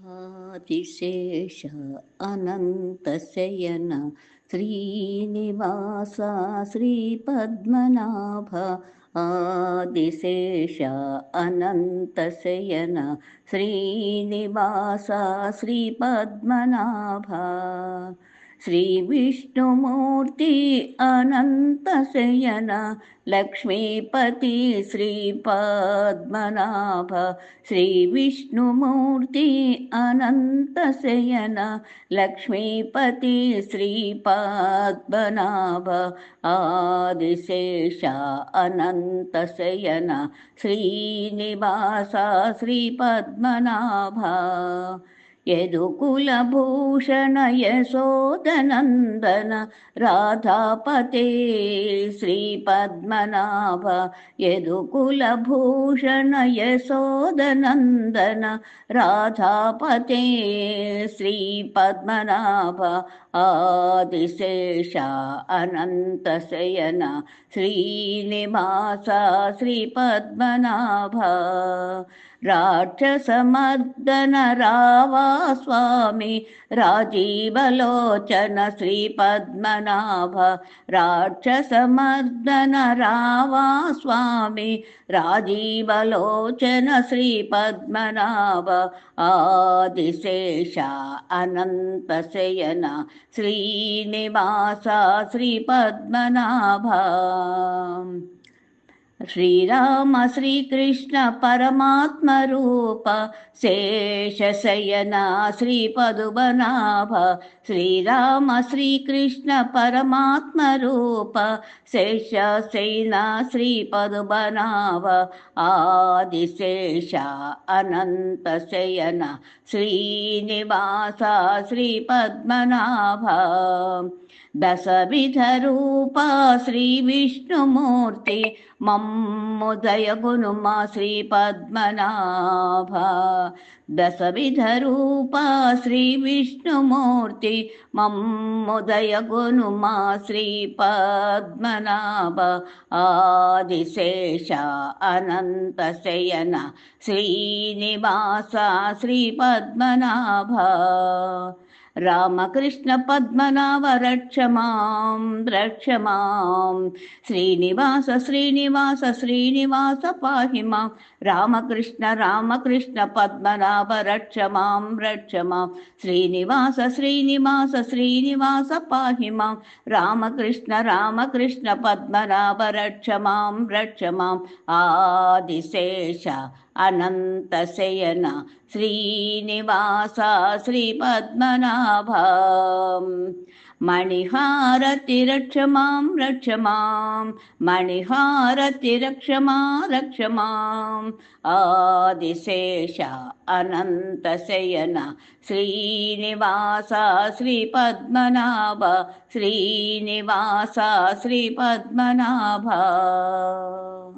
ఆదిశేష అనంతశయన శ్రీనివాస శ్రీపద్మనాభ ఆదిశేష అనంతశయన శ్రీనివాస శ్రీపద్మనాభ శ్రీ విష్ణుమూర్తి అనంతశయన లక్ష్మీపతి శ్రీపద్మనాభ శ్రీ విష్ణుమూర్తి అనంతశయన లక్ష్మీపతి శ్రీపద్మనాభ ఆదిశేష అనంతశయన శ్రీనివాస శ్రీపద్మనాభ యదుకులభూషణ యశోదనందన రాధాపతే శ్రీపద్మనాభ యదుకులభూషణ యశోదనందన రాధాపతే శ్రీపద్మనాభ ఆదిశేష అనంతశయన శ్రీనివాస శ్రీపద్మనాభ రాక్షసమర్దన రావా స్వామి రాజీవలోచన శ్రీపద్మనాభ రాక్షసమర్దన రావా స్వామి రాజీవలోచన శ్రీపద్మనాభ ఆదిశేష అనంతశయన శ్రీనివాస శ్రీపద్మనాభ శ్రీరామ శ్రీకృష్ణ పరమాత్మ రూప శేషశయన శ్రీపద్మనాభ శ్రీరామ శ్రీకృష్ణ పరమాత్మ రూప శేషశయన శ్రీపద్మనాభ ఆదిశేష అనంతశయన శ్రీనివాస శ్రీపద్మనాభ దశవిధ రూప శ్రీ విష్ణుమూర్తి మమ్ము దయగునుమా శ్రీపద్మనాభ దశవిధ రూప శ్రీ విష్ణుమూర్తి మమ్ము దయగునుమా శ్రీపద్మనాభ ఆదిశేష అనంతశయన శ్రీనివాస శ్రీపద్మనాభ రామకృష్ణ పద్మనాభ రక్షమాం రక్షమాం శ్రీనివాస శ్రీనివాస శ్రీనివాస పాహి మాం రామకృష్ణ రామకృష్ణ పద్మనాభ రక్షమాం రక్షమాం శ్రీనివాస శ్రీనివాస శ్రీనివాస పాహి మాం రామకృష్ణ రామకృష్ణ పద్మనాభ రక్షమాం రక్షమాం ఆదిశేష అనంతశయన శ్రీనివాస శ్రీపద్మనాభ మణిహారతి రక్షమాం రక్షమాం మణిహారతి రక్షమా రక్షమాం ఆదిశేష అనంతశయన శ్రీనివాస శ్రీపద్మనాభ శ్రీనివాస శ్రీపద్మనాభ